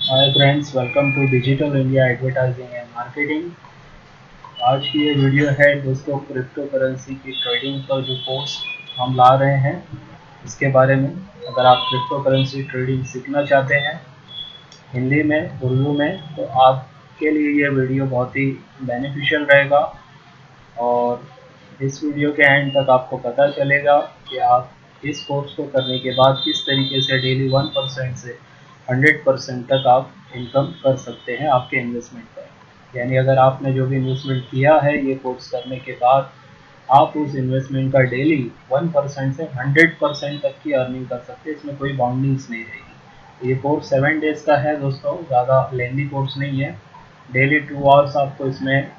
Hi friends, welcome to digital India advertising and marketing. आज की ये वीडियो है दोस्तों, क्रिप्टो करेंसी की ट्रेडिंग पर जो कोर्स हम ला रहे हैं इसके बारे में। अगर आप क्रिप्टो करेंसी ट्रेडिंग सीखना चाहते हैं हिंदी में, उर्दू में, तो आपके लिए ये वीडियो बहुत ही बेनिफिशियल रहेगा। और इस वीडियो के एंड तक आपको पता चलेगा कि आप इस कोर्स को करने के बाद किस तरीके से डेली 1% से 100% तक आप इनकम कर सकते हैं आपके इन्वेस्टमेंट पर। यानी अगर आपने जो भी इन्वेस्टमेंट किया है ये कोर्स करने के बाद आप उस इन्वेस्टमेंट का डेली 1% से 100% तक की अर्निंग कर सकते हैं। इसमें कोई बाउंडिंग्स नहीं रहेगी। ये कोर्स 7 डेज का है दोस्तों, ज़्यादा लेंदी कोर्स नहीं है। डेली 2 आवर्स आपको इसमें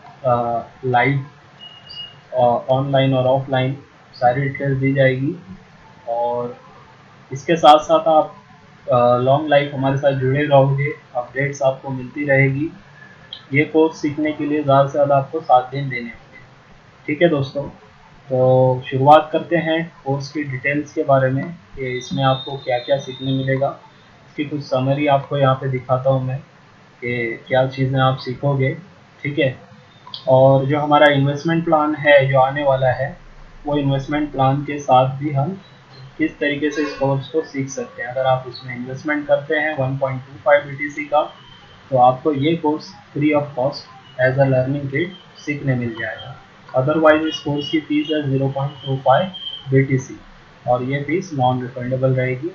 लाइव ऑनलाइन और ऑफलाइन सारी डिटेल्स दी जाएगी। और इसके साथ साथ आप लॉन्ग लाइफ हमारे साथ जुड़े रहोगे, अपडेट्स आपको मिलती रहेगी। ये कोर्स सीखने के लिए ज़्यादा से ज़्यादा आपको 7 दिन देने होंगे। ठीक है दोस्तों, तो शुरुआत करते हैं कोर्स की डिटेल्स के बारे में कि इसमें आपको क्या क्या सीखने मिलेगा। इसकी कुछ समरी आपको यहाँ पे दिखाता हूँ मैं कि क्या चीज़ें आप सीखोगे। ठीक है, और जो हमारा इन्वेस्टमेंट प्लान है जो आने वाला है, वो इन्वेस्टमेंट प्लान के साथ भी हम किस तरीके से इस कोर्स को सीख सकते हैं। अगर आप इसमें इन्वेस्टमेंट करते हैं 1.25 BTC का, तो आपको ये course free of cost as a learning kit सीखने मिल जाएगा। अदरवाइज इस कोर्स की फीस है 0.25 BTC और ये फीस नॉन रिफंडेबल रहेगी।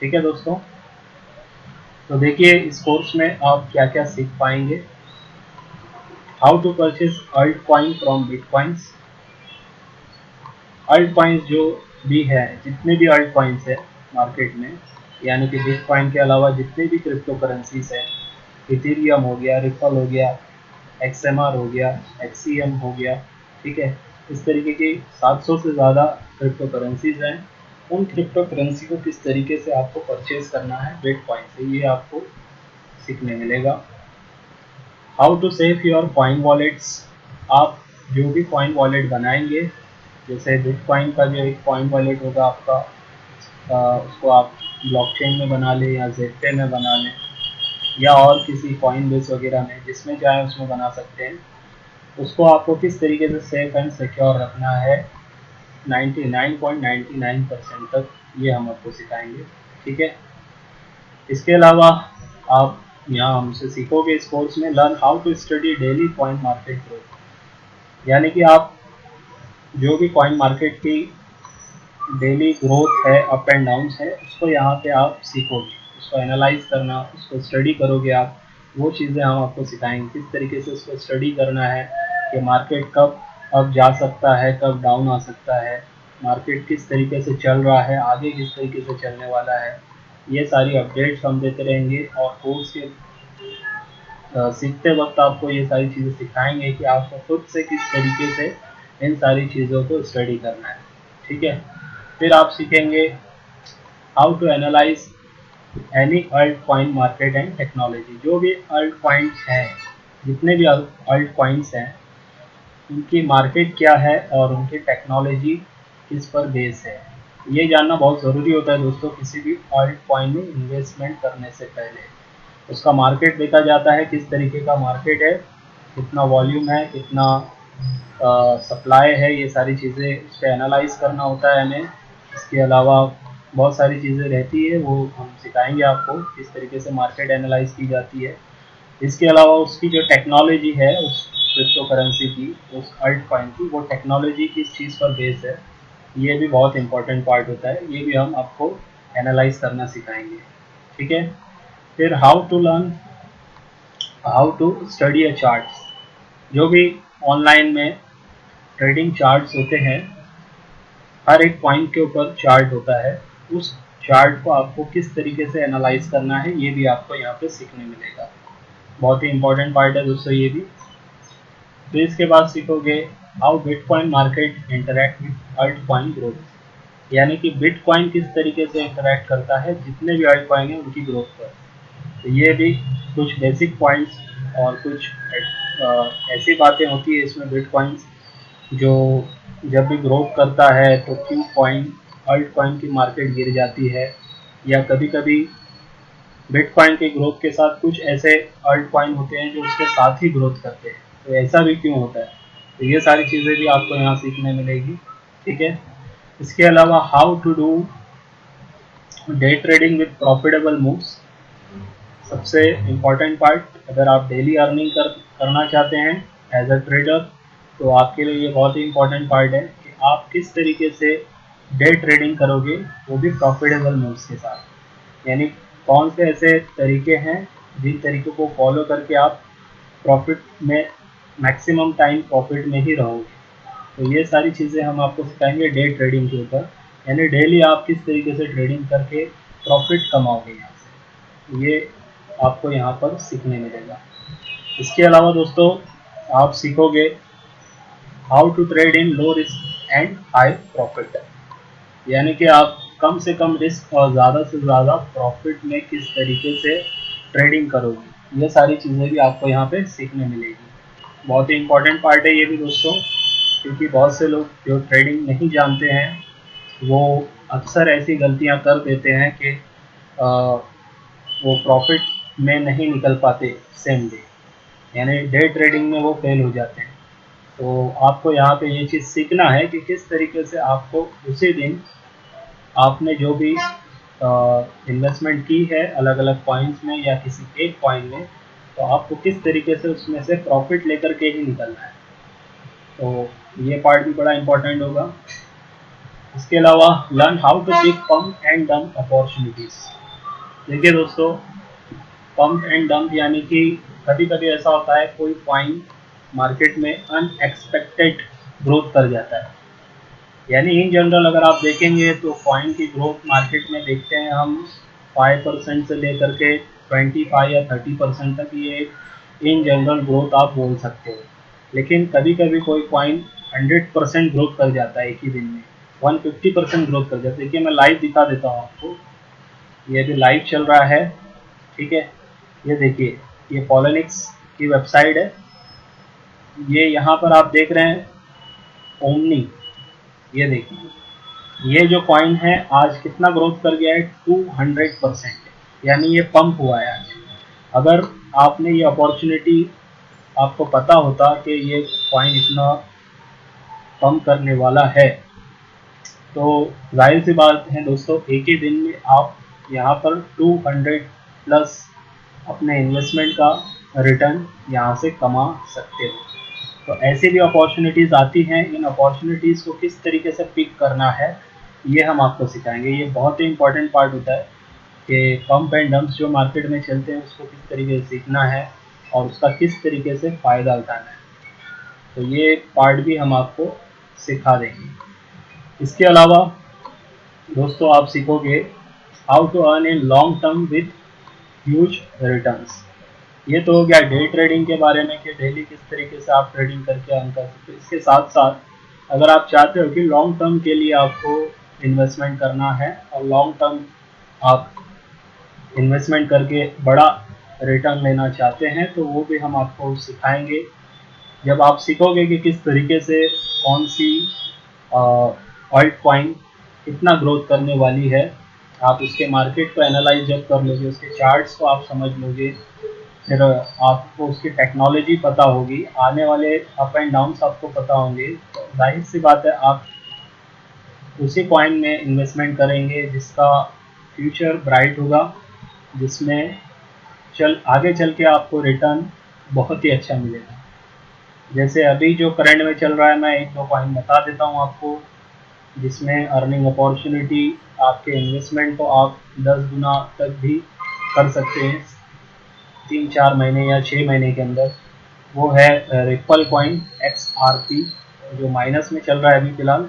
ठीक है दोस्तों, तो देखिए इस कोर्स में आप क्या क्या सीख पाएंगे। How to purchase alt coin from bitcoins. Alt coins जो भी है, जितने भी अल्ट कॉइन्स है मार्केट में, यानी कि बिटकॉइन के अलावा जितने भी क्रिप्टो करेंसीज है, इथेरियम हो गया, रिपल हो गया, XMR हो गया, XCM हो गया, ठीक है, इस तरीके की 700 से ज़्यादा क्रिप्टो करेंसीज हैं। उन क्रिप्टो करेंसी को किस तरीके से आपको परचेज करना है बिटकॉइन से, ये आपको सीखने मिलेगा। How to save your coin wallets. आप जो भी कॉइन वॉलेट बनाएंगे, जैसे बिटकॉइन का जो एक कॉइन वॉलेट होगा आपका, उसको आप ब्लॉकचेन में बना लें या ज़ेप्टे में बना लें या और किसी कॉइन बेस वगैरह में, जिसमें चाहे उसमें बना सकते हैं। उसको आपको किस तरीके से सेफ एंड सिक्योर रखना है 99.99% तक, ये हम आपको सिखाएंगे। ठीक है, इसके अलावा आप यहाँ हमसे सीखोगे इस कोर्स में learn how to study daily coin market growth. यानी कि आप जो भी कॉइन मार्केट की डेली ग्रोथ है, अप एंड डाउन है, उसको यहाँ पे आप सीखोगे, उसको एनालाइज करना, उसको स्टडी करोगे आप। वो चीज़ें हम आपको सिखाएंगे किस तरीके से उसको स्टडी करना है कि मार्केट कब अप जा सकता है, कब डाउन आ सकता है, मार्केट किस तरीके से चल रहा है, आगे किस तरीके से चलने वाला है। ये सारी अपडेट्स हम देते रहेंगे और कोर्स के सीखते वक्त आपको ये सारी चीज़ें सिखाएंगे कि आपको खुद से किस तरीके से इन सारी चीज़ों को स्टडी करना है। ठीक है, फिर आप सीखेंगे how to analyse any alt coin market and technology. जो भी अल्ट कॉइन्स हैं, जितने भी अल्ट कॉइन्स हैं, उनकी मार्केट क्या है और उनकी टेक्नोलॉजी किस पर बेस है, ये जानना बहुत ज़रूरी होता है दोस्तों। किसी भी अल्ट कॉइन में इन्वेस्टमेंट करने से पहले उसका मार्केट देखा जाता है, किस तरीके का मार्केट है, कितना वॉल्यूम है, कितना सप्लाई है, ये सारी चीज़ें उस पर एनालाइज करना होता है हमें। इसके अलावा बहुत सारी चीज़ें रहती है, वो हम सिखाएंगे आपको किस तरीके से मार्केट एनालाइज की जाती है। इसके अलावा उसकी जो टेक्नोलॉजी है उस क्रिप्टो करेंसी की, उस अल्ट कॉइन की, वो टेक्नोलॉजी किस चीज़ पर बेस है, ये भी बहुत इंपॉर्टेंट पार्ट होता है। ये भी हम आपको एनालाइज करना सिखाएंगे। ठीक है, फिर how to study a charts. जो भी ऑनलाइन में ट्रेडिंग चार्ट्स होते हैं, हर एक पॉइंट के ऊपर चार्ट होता है, उस चार्ट को आपको किस तरीके से एनालाइज करना है, ये भी आपको यहाँ पे सीखने मिलेगा। बहुत ही इंपॉर्टेंट पार्ट है दोस्तों ये भी। फिर इसके बाद सीखोगे how bitcoin market interact with alt coin growth. यानी कि बिटकॉइन किस तरीके से इंटरैक्ट करता है जितने भी अल्ट कॉइन है उनकी ग्रोथ पर। तो ये भी कुछ बेसिक पॉइंट्स और कुछ ऐसी बातें होती है इसमें बिटकॉइन जो जब भी ग्रोथ करता है तो क्यों कॉइन अल्ट कॉइन की मार्केट गिर जाती है, या कभी कभी बिटकॉइन के ग्रोथ के साथ कुछ ऐसे अल्ट कॉइन होते हैं जो उसके साथ ही ग्रोथ करते हैं, तो ऐसा भी क्यों होता है, तो ये सारी चीज़ें भी आपको यहाँ सीखने मिलेगी। ठीक है, इसके अलावा how to do day trading with profitable moves, सबसे इम्पॉर्टेंट पार्ट, अगर आप डेली अर्निंग करना चाहते हैं एज अ ट्रेडर, तो आपके लिए ये बहुत ही इम्पॉर्टेंट पार्ट है कि आप किस तरीके से डे ट्रेडिंग करोगे, वो भी प्रॉफिटेबल मूव्स के साथ। यानी कौन से ऐसे तरीके हैं जिन तरीकों को फॉलो करके आप प्रॉफिट में मैक्सिमम टाइम प्रॉफिट में ही रहोगे। तो ये सारी चीज़ें हम आपको सिखाएंगे डे ट्रेडिंग के ऊपर, यानी डेली आप किस तरीके से ट्रेडिंग करके प्रॉफिट कमाओगे यहाँ से, ये आपको यहाँ पर सीखने मिलेगा। इसके अलावा दोस्तों आप सीखोगे how to trade in low risk and high profit, यानी कि आप कम से कम रिस्क और ज़्यादा से ज़्यादा प्रॉफिट में किस तरीके से ट्रेडिंग करोगे, ये सारी चीज़ें भी आपको यहाँ पे सीखने मिलेगी। बहुत ही इम्पोर्टेंट पार्ट है ये भी दोस्तों, क्योंकि बहुत से लोग जो ट्रेडिंग नहीं जानते हैं वो अक्सर ऐसी गलतियाँ कर देते हैं कि वो प्रॉफिट में नहीं निकल पाते सेम डे, यानी डे ट्रेडिंग में वो फेल हो जाते हैं। तो आपको यहाँ पे ये चीज़ सीखना है कि किस तरीके से आपको उसी दिन आपने जो भी इन्वेस्टमेंट की है अलग अलग पॉइंट्स में या किसी एक पॉइंट में, तो आपको किस तरीके से उसमें से प्रॉफिट लेकर के ही निकलना है। तो ये पार्ट भी बड़ा इंपॉर्टेंट होगा। इसके अलावा learn how to pick pump and dump opportunities. देखिए दोस्तों, पम्प एंड डंप यानी कि कभी कभी ऐसा होता है कोई कॉइन मार्केट में अनएक्सपेक्टेड ग्रोथ कर जाता है, यानी इन जनरल अगर आप देखेंगे तो कॉइन की ग्रोथ मार्केट में देखते हैं हम 5% से लेकर के 25 या 30% तक, ये इन जनरल ग्रोथ आप बोल सकते हो। लेकिन कभी कभी कोई कॉइन 100% ग्रोथ कर जाता है एक ही दिन में, 150% ग्रोथ कर जाता है। देखिए मैं लाइव दिखा देता हूँ आपको, ये भी लाइव चल रहा है। ठीक है, ये देखिए, ये पॉलिनिक्स की वेबसाइट है, ये यहाँ पर आप देख रहे हैं ओमनी, ये देखिए ये जो कॉइन है आज कितना ग्रोथ कर गया है, 200%, यानी ये पंप हुआ है आज। अगर आपने ये अपॉर्चुनिटी, आपको पता होता कि ये कॉइन इतना पंप करने वाला है, तो जाहिर सी बात है दोस्तों एक ही दिन में आप यहाँ पर 200 प्लस अपने इन्वेस्टमेंट का रिटर्न यहाँ से कमा सकते हो। तो ऐसी भी अपॉर्चुनिटीज़ आती हैं, इन अपॉर्चुनिटीज़ को किस तरीके से पिक करना है ये हम आपको सिखाएंगे। ये बहुत ही इंपॉर्टेंट पार्ट होता है कि पंप एंड डंप्स जो मार्केट में चलते हैं उसको किस तरीके से सीखना है और उसका किस तरीके से फ़ायदा उठाना है, तो ये पार्ट भी हम आपको सिखा देंगे। इसके अलावा दोस्तों आप सीखोगे how to earn in long term with huge returns. ये तो हो गया डे ट्रेडिंग के बारे में कि डेली किस तरीके से आप ट्रेडिंग करके अर्न कर सकते हो। इसके साथ साथ अगर आप चाहते हो कि लॉन्ग टर्म के लिए आपको इन्वेस्टमेंट करना है और लॉन्ग टर्म आप इन्वेस्टमेंट करके बड़ा रिटर्न लेना चाहते हैं, तो वो भी हम आपको सिखाएंगे। जब आप सीखोगे कि किस तरीके से कौन सी ऑल्ट कॉइन कितना ग्रोथ करने वाली है, आप उसके मार्केट को एनालाइज जब कर लोगे, उसके चार्ट्स को आप समझ लोगे, फिर आपको उसकी टेक्नोलॉजी पता होगी, आने वाले अप एंड डाउन्स आपको पता होंगे, तो जाहिर सी बात है आप उसी कॉइन में इन्वेस्टमेंट करेंगे जिसका फ्यूचर ब्राइट होगा, जिसमें आगे चल के आपको रिटर्न बहुत ही अच्छा मिलेगा। जैसे अभी जो करंट में चल रहा है, मैं एक दो कॉइन बता देता हूँ आपको, जिसमें अर्निंग अपॉर्चुनिटी आपके इन्वेस्टमेंट को आप 10 गुना तक भी कर सकते हैं 3-4 महीने या 6 महीने के अंदर। वो है रिपल कॉइन XRP, जो माइनस में चल रहा है अभी फिलहाल।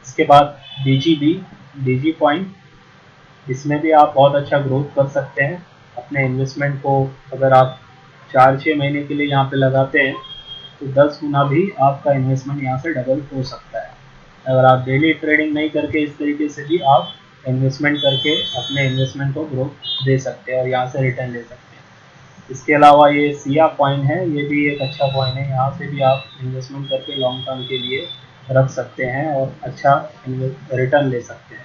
इसके बाद DGB, DG कॉइन, इसमें भी आप बहुत अच्छा ग्रोथ कर सकते हैं अपने इन्वेस्टमेंट को। अगर आप 4-6 महीने के लिए यहाँ पे लगाते हैं तो 10 गुना भी आपका इन्वेस्टमेंट यहाँ से डबल हो सकता है। अगर आप डेली ट्रेडिंग नहीं करके इस तरीके से भी आप इन्वेस्टमेंट करके अपने इन्वेस्टमेंट को ग्रोथ दे सकते हैं और यहाँ से रिटर्न ले सकते हैं। इसके अलावा ये सिया कॉइन है, ये भी एक अच्छा कॉइन है, यहाँ से भी आप इन्वेस्टमेंट करके लॉन्ग टर्म के लिए रख सकते हैं और अच्छा रिटर्न ले सकते हैं।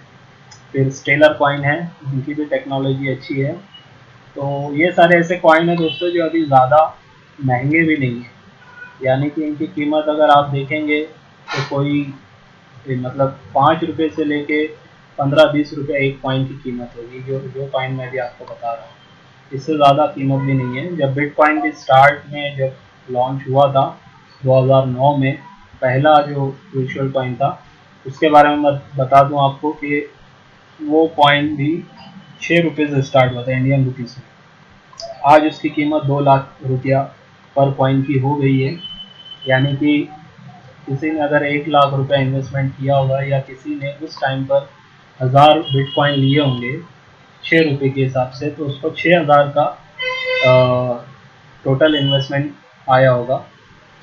फिर स्टेलर कॉइन है, उनकी भी टेक्नोलॉजी अच्छी है, तो ये सारे ऐसे कॉइन है दोस्तों जो अभी ज़्यादा महंगे भी नहीं है, यानी कि इनकी कीमत अगर आप देखेंगे तो कोई मतलब 5 रुपये से लेके 15-20 रुपये एक कॉइन की कीमत होगी, जो जो कॉइन मैं भी आपको बता रहा हूँ। इससे ज़्यादा कीमत भी नहीं है। जब बिटकॉइन भी स्टार्ट में जब लॉन्च हुआ था 2009 में, पहला जो वर्चुअल कॉइन था, उसके बारे में मैं बता दूं आपको कि वो कॉइन भी 6 रुपये से स्टार्ट हुआ था इंडियन रुपीज़ में। आज उसकी कीमत 2 लाख रुपया पर कॉइन की हो गई है, यानी कि किसी ने अगर 1 लाख रुपया इन्वेस्टमेंट किया होगा या किसी ने उस टाइम पर 1000 बिटकॉइन लिए होंगे 6 रुपये के हिसाब से, तो उसको 6000 का टोटल इन्वेस्टमेंट आया होगा।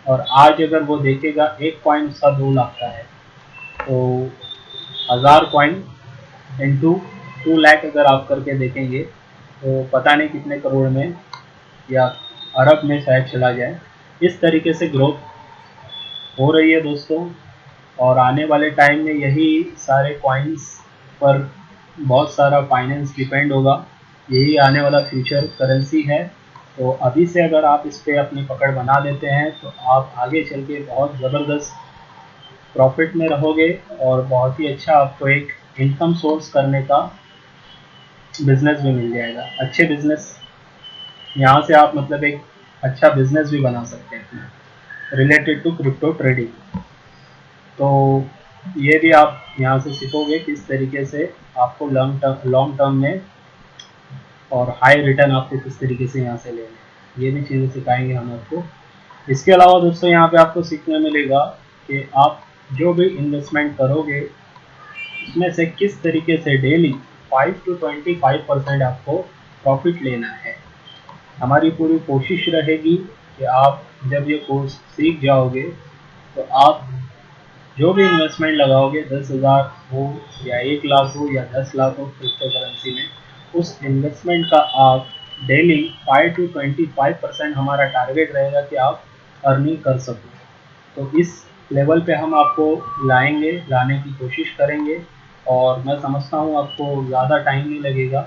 और आज अगर वो देखेगा एक कॉइन उसका 2 लाख का है, तो 1000 कॉइन इंटू 2 लाख अगर आप करके देखेंगे तो पता नहीं कितने करोड़ में या अरब में शायद चला जाए। इस तरीके से ग्रोथ हो रही है दोस्तों, और आने वाले टाइम में यही सारे कॉइन्स पर बहुत सारा फाइनेंस डिपेंड होगा। यही आने वाला फ्यूचर करेंसी है। तो अभी से अगर आप इस पर अपनी पकड़ बना लेते हैं तो आप आगे चल के बहुत ज़बरदस्त प्रॉफिट में रहोगे, और बहुत ही अच्छा आपको एक इनकम सोर्स करने का बिजनेस भी मिल जाएगा। अच्छे बिजनेस यहाँ से आप मतलब एक अच्छा बिजनेस भी बना सकते हैं रिलेटेड टू क्रिप्टो ट्रेडिंग। तो ये भी आप यहाँ से सीखोगे किस तरीके से आपको लॉन्ग टर्म में और हाई रिटर्न आपको किस तरीके से यहाँ से लेने हैं, ये भी चीज़ें सिखाएंगे हम आपको। इसके अलावा दोस्तों यहाँ पे आपको सीखने मिलेगा कि आप जो भी इन्वेस्टमेंट करोगे उसमें से किस तरीके से डेली 5 to 25% आपको प्रॉफिट लेना है। हमारी पूरी कोशिश रहेगी कि आप जब ये कोर्स सीख जाओगे तो आप जो भी इन्वेस्टमेंट लगाओगे 10,000 हो या 1 लाख हो या 10 लाख हो क्रिप्टो करेंसी में, उस इन्वेस्टमेंट का आप डेली 5 to 25% हमारा टारगेट रहेगा कि आप अर्निंग कर सको। तो इस लेवल पे हम आपको लाने की कोशिश करेंगे, और मैं समझता हूँ आपको ज़्यादा टाइम नहीं लगेगा,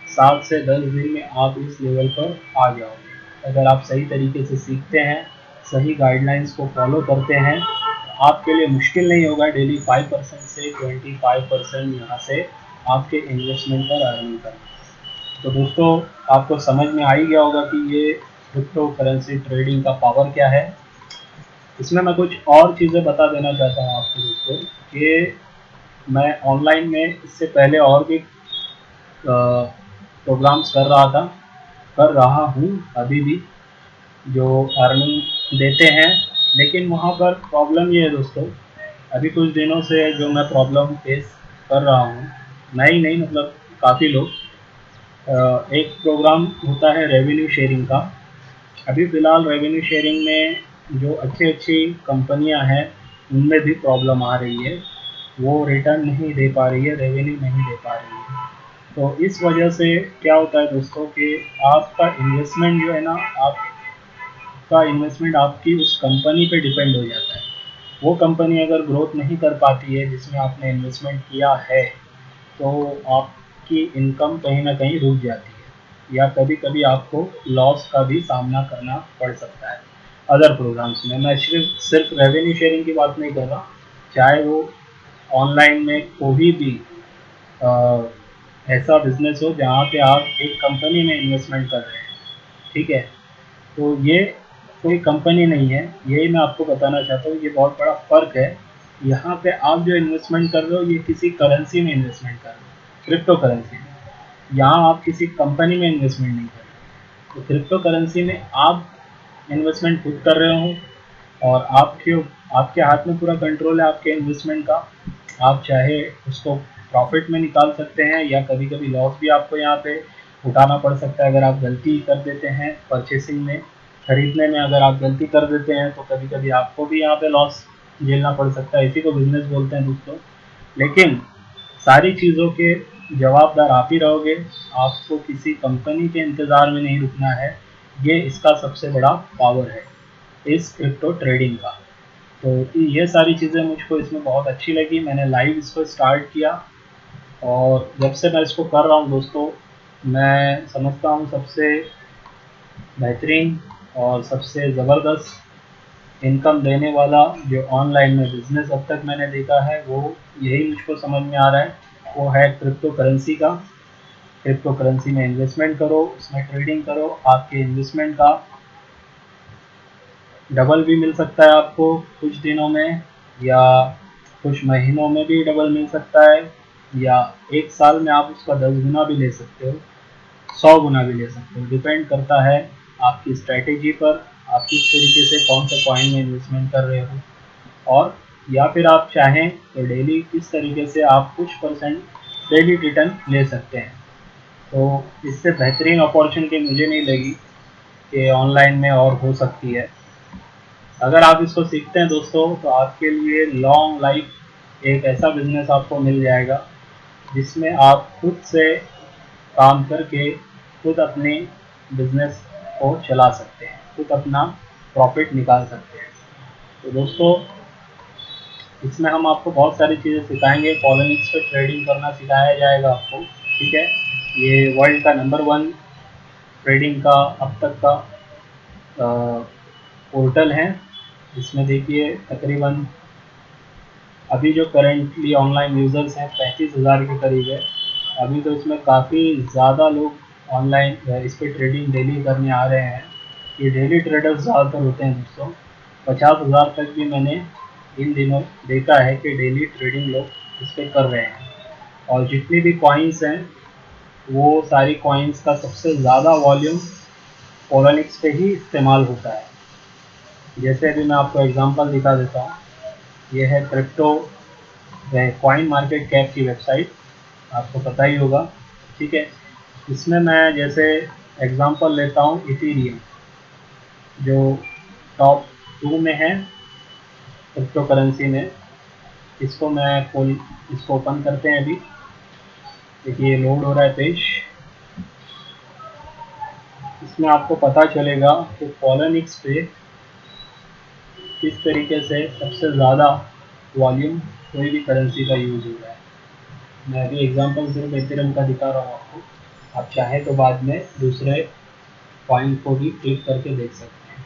7 से 10 दिन में आप इस लेवल पर आ जाओगे। अगर आप सही तरीके से सीखते हैं, सही गाइडलाइंस को फॉलो करते हैं, तो आपके लिए मुश्किल नहीं होगा डेली 5% से 25% यहाँ से आपके इन्वेस्टमेंट पर अर्निंग करना। तो दोस्तों आपको समझ में आ ही गया होगा कि ये क्रिप्टो करेंसी ट्रेडिंग का पावर क्या है। इसमें मैं कुछ और चीज़ें बता देना चाहता हूँ आपको दोस्तों कि मैं ऑनलाइन में इससे पहले और भी प्रोग्राम्स कर रहा हूँ अभी भी, जो अर्निंग देते हैं। लेकिन वहाँ पर प्रॉब्लम ये है दोस्तों, अभी कुछ दिनों से जो मैं प्रॉब्लम फेस कर रहा हूँ, मैं ही नहीं मतलब काफ़ी लोग, एक प्रोग्राम होता है रेवेन्यू शेयरिंग का। अभी फ़िलहाल रेवेन्यू शेयरिंग में जो अच्छी अच्छी कंपनियां हैं उनमें भी प्रॉब्लम आ रही है, वो रिटर्न नहीं दे पा रही है, रेवेन्यू नहीं दे पा रही है। तो इस वजह से क्या होता है दोस्तों कि आपका इन्वेस्टमेंट जो है ना, आपका इन्वेस्टमेंट आपकी उस कंपनी पे डिपेंड हो जाता है। वो कंपनी अगर ग्रोथ नहीं कर पाती है जिसमें आपने इन्वेस्टमेंट किया है, तो आपकी इनकम कहीं ना कहीं रुक जाती है, या कभी कभी आपको लॉस का भी सामना करना पड़ सकता है अदर प्रोग्राम्स में। मैं सिर्फ रेवेन्यू शेयरिंग की बात नहीं कर रहा, चाहे वो ऑनलाइन में कोई भी ऐसा बिजनेस हो जहाँ पे आप एक कंपनी में इन्वेस्टमेंट कर रहे हैं, ठीक है। तो ये कोई कंपनी नहीं है, यही मैं आपको बताना चाहता हूँ, ये बहुत बड़ा फ़र्क है। यहाँ पे आप जो इन्वेस्टमेंट कर रहे हो ये किसी करेंसी में इन्वेस्टमेंट कर रहे हो, क्रिप्टो करेंसी में। यहाँ आप किसी कंपनी में इन्वेस्टमेंट नहीं कर रहे हो। तो क्रिप्टो करेंसी में आप इन्वेस्टमेंट खुद कर रहे हो, और आपके हाथ में पूरा कंट्रोल है आपके इन्वेस्टमेंट का। आप चाहे उसको प्रॉफिट में निकाल सकते हैं, या कभी कभी लॉस भी आपको यहाँ पे उठाना पड़ सकता है अगर आप गलती कर देते हैं परचेसिंग में, खरीदने में अगर आप गलती कर देते हैं तो कभी कभी आपको भी यहाँ पे लॉस झेलना पड़ सकता है। इसी को बिजनेस बोलते हैं दोस्तों। लेकिन सारी चीज़ों के जवाबदार आप ही रहोगे, आपको किसी कंपनी के इंतज़ार में नहीं रुकना है। ये इसका सबसे बड़ा पावर है इस क्रिप्टो ट्रेडिंग का। तो ये सारी चीज़ें मुझको इसमें बहुत अच्छी लगी। मैंने लाइव इसको स्टार्ट किया, और जब से मैं इसको कर रहा हूँ दोस्तों, मैं समझता हूँ सबसे बेहतरीन और सबसे ज़बरदस्त इनकम देने वाला जो ऑनलाइन में बिज़नेस अब तक मैंने देखा है, वो यही मुझको समझ में आ रहा है, वो है क्रिप्टो करेंसी का। क्रिप्टो करेंसी में इन्वेस्टमेंट करो, उसमें ट्रेडिंग करो, आपके इन्वेस्टमेंट का डबल भी मिल सकता है आपको कुछ दिनों में, या कुछ महीनों में भी डबल मिल सकता है, या एक साल में आप उसका 10 गुना भी ले सकते हो, 100 गुना भी ले सकते हो। डिपेंड करता है आपकी स्ट्रैटेजी पर, आप किस तरीके से कौन से कॉइन में इन्वेस्टमेंट कर रहे हो, और या फिर आप चाहें तो डेली किस तरीके से आप कुछ परसेंट डेली रिटर्न ले सकते हैं। तो इससे बेहतरीन अपॉर्चुनिटी मुझे नहीं लगी कि ऑनलाइन में और हो सकती है। अगर आप इसको सीखते हैं दोस्तों, तो आपके लिए लॉन्ग लाइफ एक ऐसा बिजनेस आपको मिल जाएगा जिसमें आप खुद से काम करके खुद अपने बिजनेस को चला सकते हैं, खुद अपना प्रॉफिट निकाल सकते हैं। तो दोस्तों, इसमें हम आपको बहुत सारी चीज़ें सिखाएंगे। पॉलिनिक्स पे ट्रेडिंग करना सिखाया जाएगा आपको, ठीक है। ये वर्ल्ड का नंबर 1 ट्रेडिंग का अब तक का पोर्टल है। इसमें देखिए तकरीबन अभी जो करेंटली ऑनलाइन यूज़र्स हैं 35,000 के करीब है। अभी तो इसमें काफ़ी ज़्यादा लोग ऑनलाइन इस पर ट्रेडिंग डेली करने आ रहे हैं। ये डेली ट्रेडर्स ज़्यादातर होते हैं दोस्तों। 50,000 तक भी मैंने इन दिनों देखा है कि डेली ट्रेडिंग लोग इस पर कर रहे हैं। और जितनी भी कॉइन्स हैं, वो सारी कॉइन्स का सबसे ज़्यादा वॉल्यूम पोलॉनिक्स पे ही इस्तेमाल होता है। जैसे अभी मैं आपको एग्जांपल दिखा देता हूँ। ये है क्रिप्टो कॉइन मार्केट कैप की वेबसाइट, आपको पता ही होगा, ठीक है। इसमें मैं जैसे एग्जांपल लेता हूँ इथीरियम, जो टॉप 2 में है क्रिप्टो करेंसी में। इसको मैं इसको ओपन करते हैं अभी। देखिए लोड हो रहा है पेज। इसमें आपको पता चलेगा कि पॉलिनिक्स पे किस तरीके से सबसे ज़्यादा वॉल्यूम कोई भी करेंसी का यूज़ हो रहा है। मैं अभी एग्जांपल सिर्फ इथेरियम का दिखा रहा हूँ आपको। आप चाहें तो बाद में दूसरे पॉइंट को भी क्लिक करके देख सकते हैं।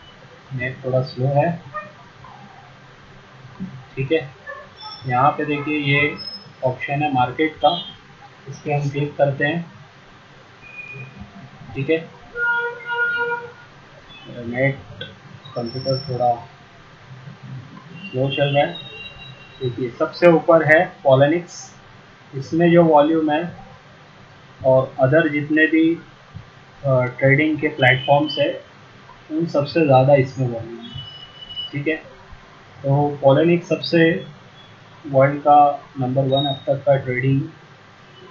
नेट थोड़ा स्लो है, ठीक है। यहाँ पे देखिए ये ऑप्शन है मार्केट का, इस पर हम क्लिक करते हैं, ठीक है। नेट कंप्यूटर थोड़ा स्लो चल रहा है। देखिए सबसे ऊपर है पॉलिनिक्स। इसमें जो वॉल्यूम है, और अदर जितने भी ट्रेडिंग के प्लेटफॉर्म्स है, उन सबसे ज़्यादा इसमें वॉल्यूम है, ठीक है। तो पॉलिनिक्स सबसे वर्ल्ड का नंबर 1 अब तक का ट्रेडिंग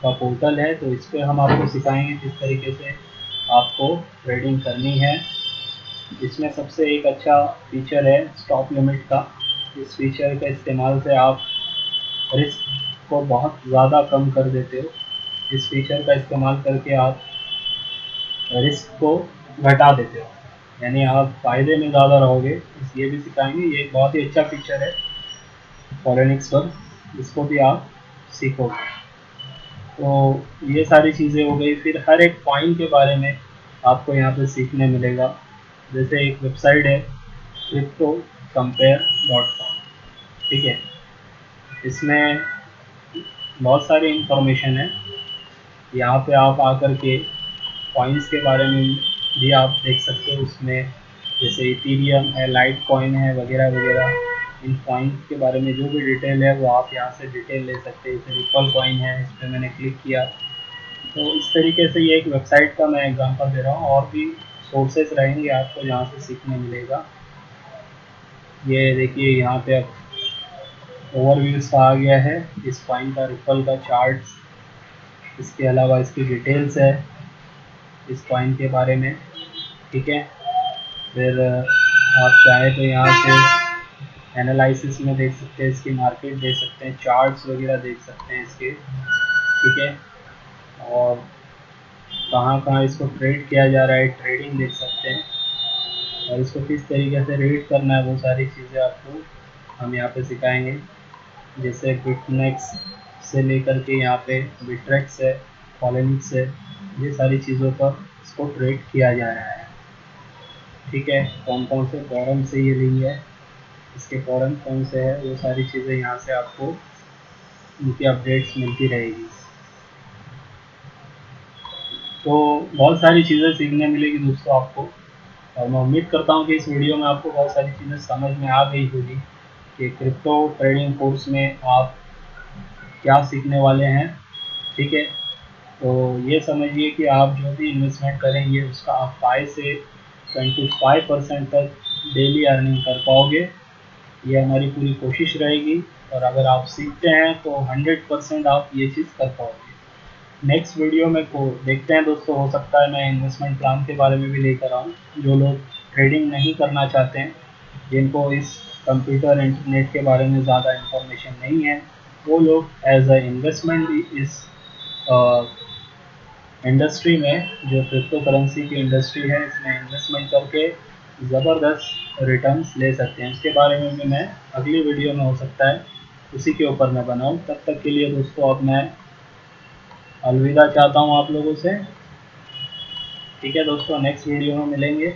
का पोर्टल है। तो इस पर हम आपको सिखाएंगे किस तरीके से आपको ट्रेडिंग करनी है। इसमें सबसे एक अच्छा फीचर है स्टॉप लिमिट का। इस फीचर के इस्तेमाल से आप रिस्क को बहुत ज़्यादा कम कर देते हो। इस फीचर का इस्तेमाल करके आप रिस्क को घटा देते हो, यानी आप फ़ायदे में ज़्यादा रहोगे। ये भी सिखाएंगे। ये एक बहुत ही अच्छा फीचर है पॉलिनिक्स पर, इसको भी आप सीखोगे। तो ये सारी चीज़ें हो गई। फिर हर एक कॉइन के बारे में आपको यहाँ पे सीखने मिलेगा। जैसे एक वेबसाइट है cryptocomparé.com, ठीक है। इसमें बहुत सारी इंफॉर्मेशन है। यहाँ पे आप आकर के कॉइन्स के बारे में भी आप देख सकते हो। उसमें जैसे इथीरियम है, लाइट कॉइन है, वगैरह वगैरह। इन कॉइन्स के बारे में जो भी डिटेल है वो आप यहाँ से डिटेल ले सकते हैं। जैसे रिपल कॉइन है, इस पर मैंने क्लिक किया। तो इस तरीके से ये एक वेबसाइट का मैं एग्जांपल दे रहा हूँ, और भी सोर्सेस रहेंगे आपको जहाँ से सीखने मिलेगा। ये देखिए यहाँ पे अब ओवरव्यूज का आ गया है इस कॉइन का, रिपल का चार्ट्स। इसके अलावा इसकी डिटेल्स है इस कॉइन के बारे में, ठीक है। फिर आप चाहे तो यहाँ से एनालिसिस में देख सकते हैं, इसकी मार्केट देख सकते हैं, चार्ट्स वगैरह देख सकते हैं इसके, ठीक है। और कहाँ कहाँ इसको ट्रेड किया जा रहा है, ट्रेडिंग देख सकते हैं। और इसको किस तरीके से रीड करना है, वो सारी चीज़ें आपको हम यहाँ पे सिखाएंगे। जैसे बिटनेक्स से लेकर के यहाँ पे बिट्रेक्स है, पॉलिनिक्स से, ये सारी चीज़ों पर इसको ट्रेड किया जा रहा है। ठीक है, कौन कौन से फॉरम से ये ली है, इसके फॉरम कौन से है, वो सारी चीज़ें यहाँ से आपको उनकी अपडेट्स मिलती रहेगी। तो बहुत सारी चीज़ें सीखने मिलेगी दोस्तों आपको, और मैं उम्मीद करता हूँ कि इस वीडियो में आपको बहुत सारी चीज़ें समझ में आ गई होगी कि क्रिप्टो ट्रेडिंग कोर्स में आप क्या सीखने वाले हैं। ठीक है, तो ये समझिए कि आप जो भी इन्वेस्टमेंट करेंगे उसका आप 5 से 25% तक डेली अर्निंग कर पाओगे, ये हमारी पूरी कोशिश रहेगी। और अगर आप सीखते हैं तो 100% आप ये चीज़ कर पाओगे। नेक्स्ट वीडियो में को देखते हैं दोस्तों, हो सकता है मैं इन्वेस्टमेंट प्लान के बारे में भी लेकर आऊँ। जो लोग ट्रेडिंग नहीं करना चाहते हैं, जिनको इस कंप्यूटर इंटरनेट के बारे में ज़्यादा इंफॉर्मेशन नहीं है, वो लोग एज अ इन्वेस्टमेंट भी इस इंडस्ट्री में, जो क्रिप्टो करेंसी की इंडस्ट्री है, इसमें इन्वेस्टमेंट करके ज़बरदस्त रिटर्न्स ले सकते हैं। इसके बारे में भी मैं अगली वीडियो में हो सकता है उसी के ऊपर मैं बनाऊँ। तब तक के लिए दोस्तों अब मैं अलविदा चाहता हूँ आप लोगों से। ठीक है दोस्तों, नेक्स्ट वीडियो में मिलेंगे।